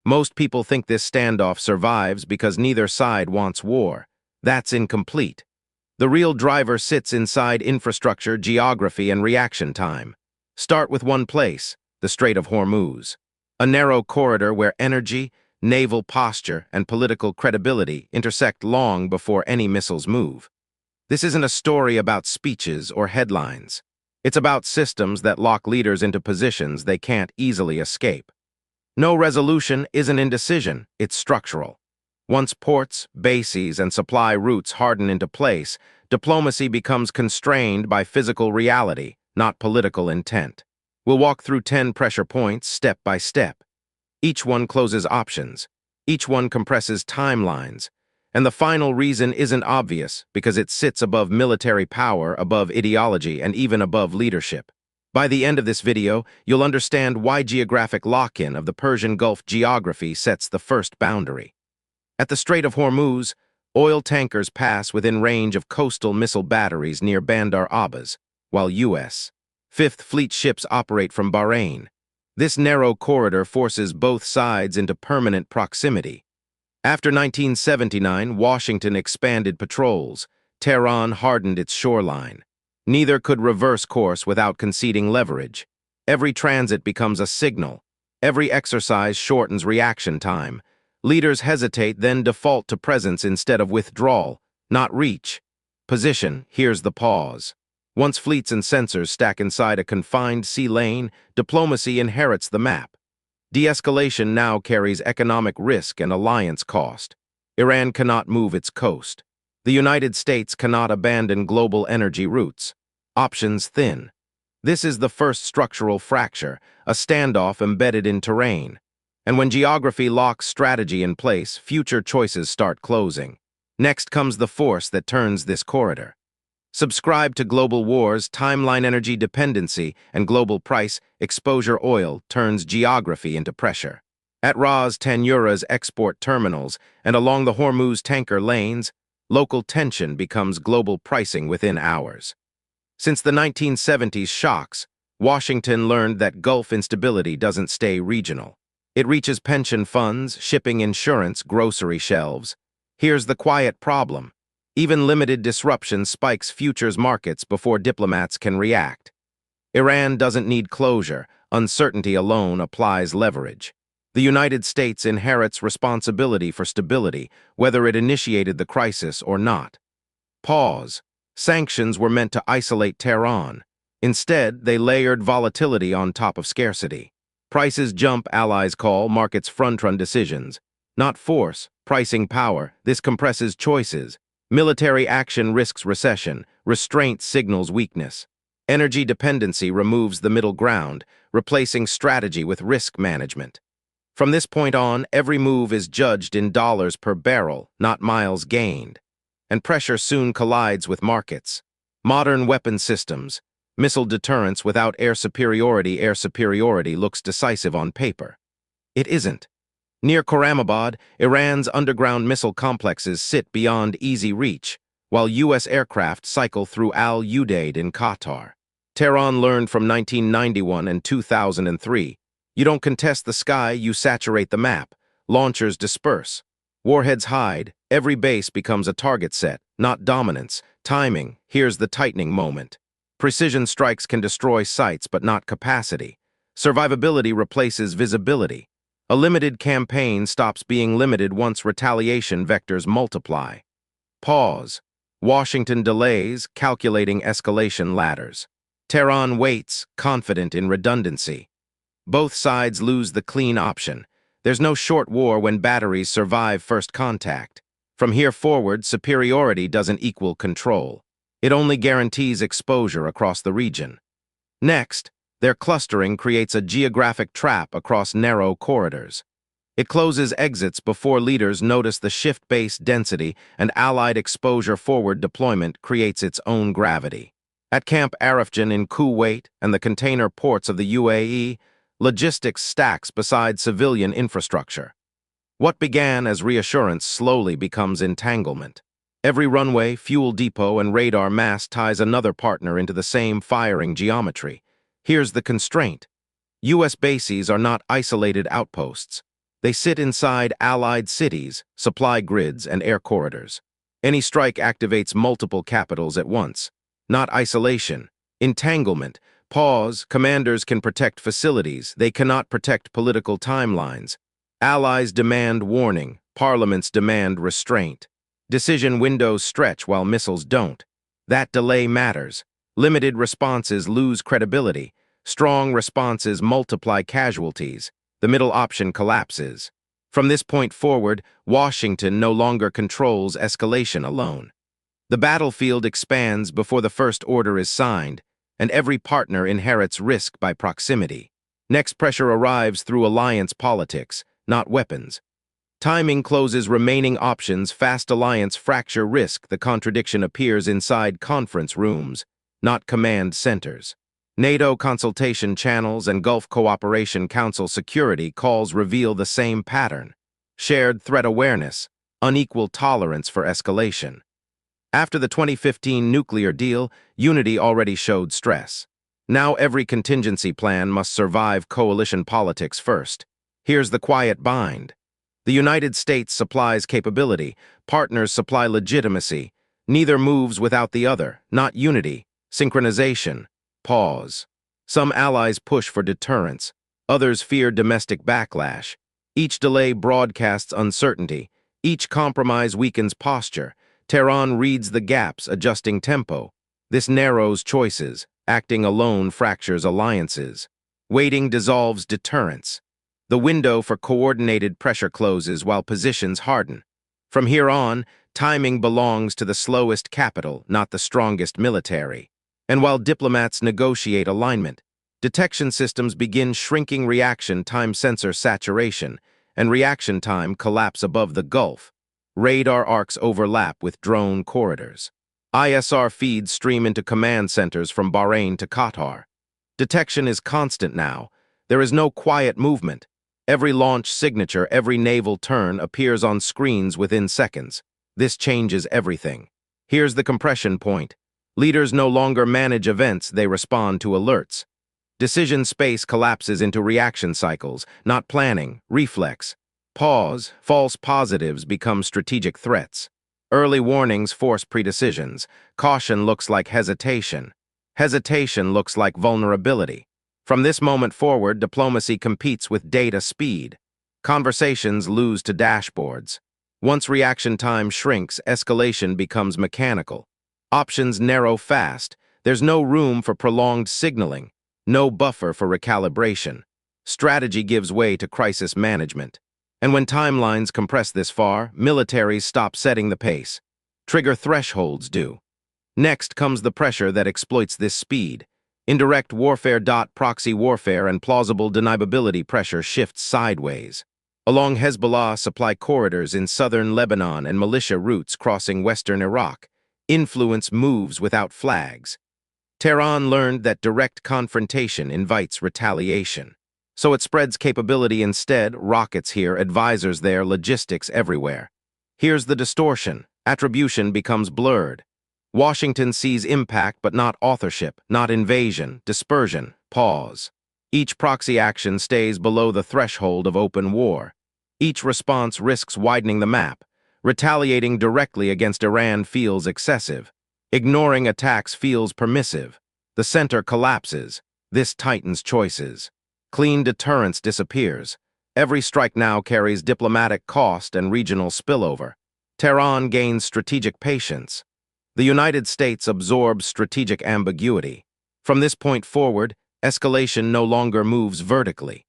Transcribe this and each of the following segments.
Most people think this standoff survives because neither side wants war. That's incomplete. The real driver sits inside infrastructure, geography, and reaction time. Start with one place, the Strait of Hormuz, a narrow corridor where energy, naval posture, and political credibility intersect long before any missiles move. This isn't a story about speeches or headlines. It's about systems that lock leaders into positions they can't easily escape. No resolution isn't indecision, it's structural. Once ports, bases, and supply routes harden into place, diplomacy becomes constrained by physical reality, not political intent. We'll walk through 10 pressure points step by step. Each one closes options. Each one compresses timelines. And the final reason isn't obvious because it sits above military power, above ideology, and even above leadership. By the end of this video, you'll understand why geographic lock-in of the Persian Gulf geography sets the first boundary. At the Strait of Hormuz, oil tankers pass within range of coastal missile batteries near Bandar Abbas, while U.S. Fifth Fleet ships operate from Bahrain. This narrow corridor forces both sides into permanent proximity. After 1979, Washington expanded patrols. Tehran hardened its shoreline. Neither could reverse course without conceding leverage. Every transit becomes a signal. Every exercise shortens reaction time. Leaders hesitate, then default to presence instead of withdrawal, not reach. Position, here's the pause. Once fleets and sensors stack inside a confined sea lane, diplomacy inherits the map. De-escalation now carries economic risk and alliance cost. Iran cannot move its coast. The United States cannot abandon global energy routes. Options thin. This is the first structural fracture, a standoff embedded in terrain. And when geography locks strategy in place, future choices start closing. Next comes the force that turns this corridor. Subscribe to Global Wars, Timeline Energy Dependency, and Global Price Exposure Oil turns geography into pressure. At Ras Tanura's export terminals and along the Hormuz tanker lanes, local tension becomes global pricing within hours. Since the 1970s shocks, Washington learned that Gulf instability doesn't stay regional. It reaches pension funds, shipping insurance, grocery shelves. Here's the quiet problem. Even limited disruption spikes futures markets before diplomats can react. Iran doesn't need closure. Uncertainty alone applies leverage. The United States inherits responsibility for stability, whether it initiated the crisis or not. Pause. Sanctions were meant to isolate Tehran. Instead, they layered volatility on top of scarcity. Prices jump, allies call, markets front-run decisions. Not force, pricing power. This compresses choices. Military action risks recession. Restraint signals weakness. Energy dependency removes the middle ground, replacing strategy with risk management. From this point on, every move is judged in dollars per barrel, not miles gained. And pressure soon collides with markets. Modern weapon systems, missile deterrence without air superiority looks decisive on paper. It isn't. Near Khorramabad, Iran's underground missile complexes sit beyond easy reach, while U.S. aircraft cycle through Al Udeid in Qatar. Tehran learned from 1991 and 2003. You don't contest the sky, you saturate the map. Launchers disperse. Warheads hide. Every base becomes a target set, not dominance. Timing, here's the tightening moment. Precision strikes can destroy sites, but not capacity. Survivability replaces visibility. A limited campaign stops being limited once retaliation vectors multiply. Pause. Washington delays, calculating escalation ladders. Tehran waits, confident in redundancy. Both sides lose the clean option. There's no short war when batteries survive first contact. From here forward, superiority doesn't equal control. It only guarantees exposure across the region. Next, their clustering creates a geographic trap across narrow corridors. It closes exits before leaders notice the shift-based density, and allied exposure forward deployment creates its own gravity. At Camp Arifjan in Kuwait and the container ports of the UAE, logistics stacks beside civilian infrastructure. What began as reassurance slowly becomes entanglement. Every runway, fuel depot, and radar mast ties another partner into the same firing geometry. Here's the constraint. U.S. bases are not isolated outposts. They sit inside allied cities, supply grids, and air corridors. Any strike activates multiple capitals at once. Not isolation. Entanglement. Pause. Commanders can protect facilities. They cannot protect political timelines. Allies demand warning. Parliaments demand restraint. Decision windows stretch while missiles don't. That delay matters. Limited responses lose credibility. Strong responses multiply casualties. The middle option collapses. From this point forward, Washington no longer controls escalation alone. The battlefield expands before the first order is signed, and every partner inherits risk by proximity. Next pressure arrives through alliance politics, not weapons. Timing closes remaining options. Fast alliance fracture risk. The contradiction appears inside conference rooms, not command centers. NATO consultation channels and Gulf Cooperation Council security calls reveal the same pattern. Shared threat awareness, unequal tolerance for escalation. After the 2015 nuclear deal, unity already showed stress. Now every contingency plan must survive coalition politics first. Here's the quiet bind. The United States supplies capability, partners supply legitimacy. Neither moves without the other, not unity, synchronization. Pause. Some allies push for deterrence. Others fear domestic backlash. Each delay broadcasts uncertainty. Each compromise weakens posture. Tehran reads the gaps, adjusting tempo. This narrows choices. Acting alone fractures alliances. Waiting dissolves deterrence. The window for coordinated pressure closes while positions harden. From here on, timing belongs to the slowest capital, not the strongest military. And while diplomats negotiate alignment, detection systems begin shrinking reaction time sensor saturation, and reaction time collapse above the Gulf. Radar arcs overlap with drone corridors. ISR feeds stream into command centers from Bahrain to Qatar. Detection is constant now. There is no quiet movement. Every launch signature, every naval turn appears on screens within seconds. This changes everything. Here's the compression point. Leaders no longer manage events, they respond to alerts. Decision space collapses into reaction cycles, not planning, reflex. Pause, false positives become strategic threats. Early warnings force predecisions. Caution looks like hesitation. Hesitation looks like vulnerability. From this moment forward, diplomacy competes with data speed. Conversations lose to dashboards. Once reaction time shrinks, escalation becomes mechanical. Options narrow fast. There's no room for prolonged signaling, no buffer for recalibration. Strategy gives way to crisis management. And when timelines compress this far, militaries stop setting the pace. Trigger thresholds do. Next comes the pressure that exploits this speed. Indirect warfare. Proxy warfare and plausible deniability pressure shifts sideways. Along Hezbollah supply corridors in southern Lebanon and militia routes crossing western Iraq, influence moves without flags. Tehran learned that direct confrontation invites retaliation. So it spreads capability instead, rockets here, advisors there, logistics everywhere. Here's the distortion. Attribution becomes blurred. Washington sees impact but not authorship, not invasion, dispersion. Pause. Each proxy action stays below the threshold of open war. Each response risks widening the map. Retaliating directly against Iran feels excessive. Ignoring attacks feels permissive. The center collapses. This tightens choices. Clean deterrence disappears. Every strike now carries diplomatic cost and regional spillover. Tehran gains strategic patience. The United States absorbs strategic ambiguity. From this point forward, escalation no longer moves vertically.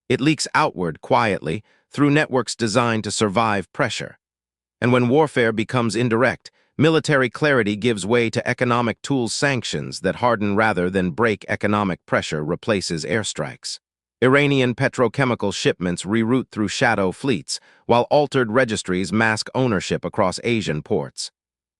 It leaks outward quietly through networks designed to survive pressure. And when warfare becomes indirect, military clarity gives way to economic tools. Sanctions that harden rather than break economic pressure replaces airstrikes. Iranian petrochemical shipments reroute through shadow fleets, while altered registries mask ownership across Asian ports.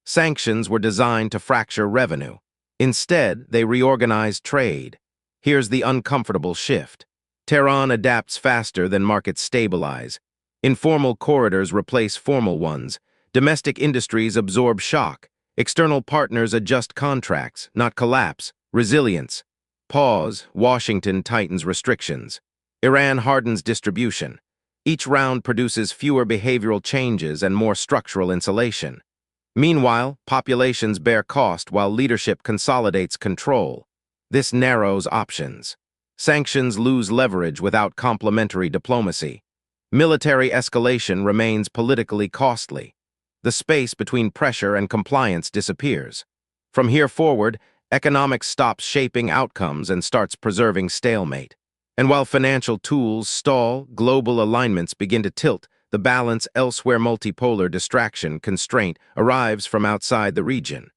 Sanctions were designed to fracture revenue. Instead, they reorganized trade. Here's the uncomfortable shift. Tehran adapts faster than markets stabilize. Informal corridors replace formal ones. Domestic industries absorb shock. External partners adjust contracts, not collapse. Resilience. Pause. Washington tightens restrictions. Iran hardens distribution. Each round produces fewer behavioral changes and more structural insulation. Meanwhile, populations bear cost while leadership consolidates control. This narrows options. Sanctions lose leverage without complementary diplomacy. Military escalation remains politically costly. The space between pressure and compliance disappears. From here forward, economics stops shaping outcomes and starts preserving stalemate. And while financial tools stall, global alignments begin to tilt. The balance elsewhere. Multipolar distraction constraint arrives from outside the region.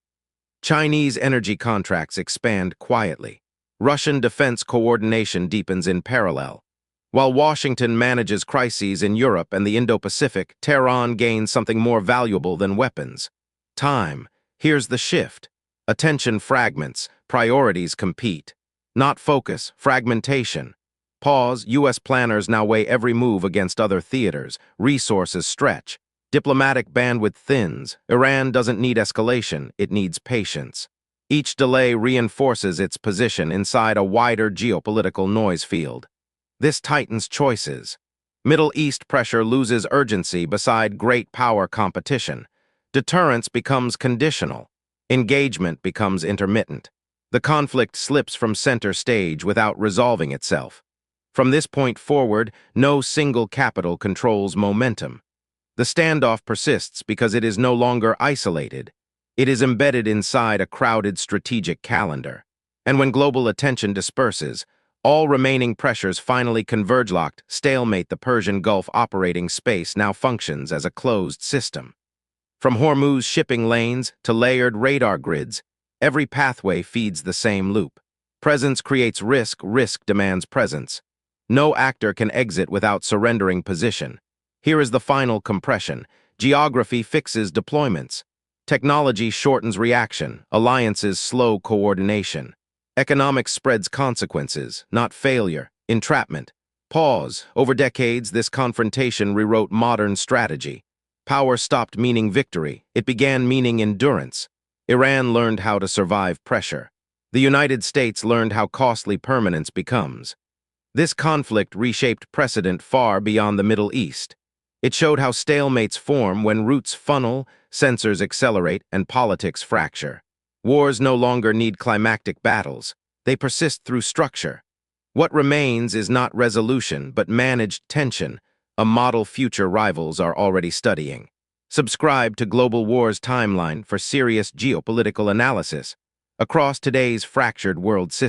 Chinese energy contracts expand quietly. Russian defense coordination deepens in parallel. While Washington manages crises in Europe and the Indo-Pacific, Tehran gains something more valuable than weapons. Time. Here's the shift. Attention fragments, priorities compete. Not focus, fragmentation. Pause. U.S. planners now weigh every move against other theaters. Resources stretch. Diplomatic bandwidth thins. Iran doesn't need escalation, it needs patience. Each delay reinforces its position inside a wider geopolitical noise field. This tightens choices. Middle East pressure loses urgency beside great power competition. Deterrence becomes conditional. Engagement becomes intermittent. The conflict slips from center stage without resolving itself. From this point forward, no single capital controls momentum. The standoff persists because it is no longer isolated. It is embedded inside a crowded strategic calendar. And when global attention disperses, all remaining pressures finally converge. Locked stalemate. The Persian Gulf operating space now functions as a closed system. From Hormuz shipping lanes to layered radar grids, every pathway feeds the same loop. Presence creates risk, risk demands presence. No actor can exit without surrendering position. Here is the final compression. Geography fixes deployments. Technology shortens reaction. Alliances slow coordination. Economics spreads consequences, not failure. Entrapment. Pause. Over decades, this confrontation rewrote modern strategy. Power stopped meaning victory. It began meaning endurance. Iran learned how to survive pressure. The United States learned how costly permanence becomes. This conflict reshaped precedent far beyond the Middle East. It showed how stalemates form when roots funnel, sensors accelerate, and politics fracture. Wars no longer need climactic battles. They persist through structure. What remains is not resolution, but managed tension, a model future rivals are already studying. Subscribe to Global Wars Timeline for serious geopolitical analysis across today's fractured world system.